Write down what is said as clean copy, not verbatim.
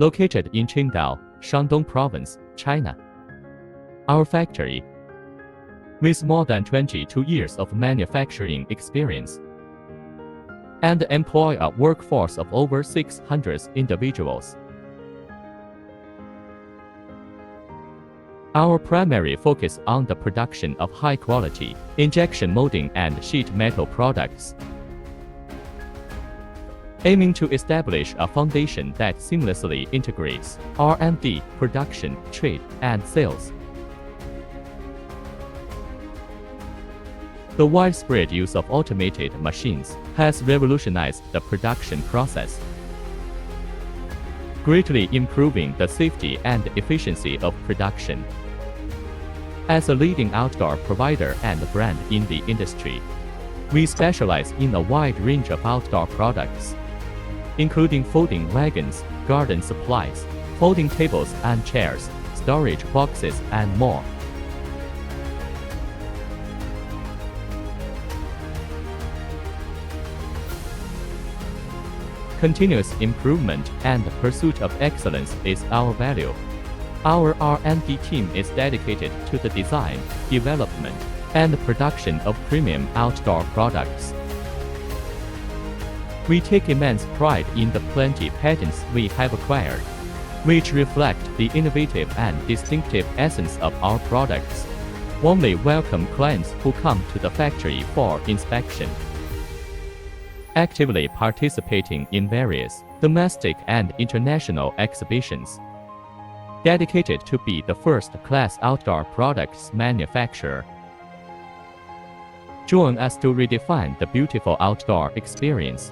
located in Qingdao, Shandong Province, China. Our factory, with more than 22 years of manufacturing experience, and employ a workforce of over 600 individuals. Our primary focus on the production of high-quality injection molding and sheet metal products, aiming to establish a foundation that seamlessly integrates R&D, production, trade, and sales. The widespread use of automated machines has revolutionized the production process, greatly improving the safety and efficiency of production. As a leading outdoor provider and brand in the industry, we specialize in a wide range of outdoor products, including folding wagons, garden supplies, folding tables and chairs, storage boxes, and more. Continuous improvement and pursuit of excellence is our value. Our R&D team is dedicated to the design, development, and production of premium outdoor products. We take immense pride in the plenty patents we have acquired, which reflect the innovative and distinctive essence of our products. Warmly welcome clients who come to the factory for inspection. Actively participating in various domestic and international exhibitions, dedicated to be the first-class outdoor products manufacturer. Join us to redefine the beautiful outdoor experience.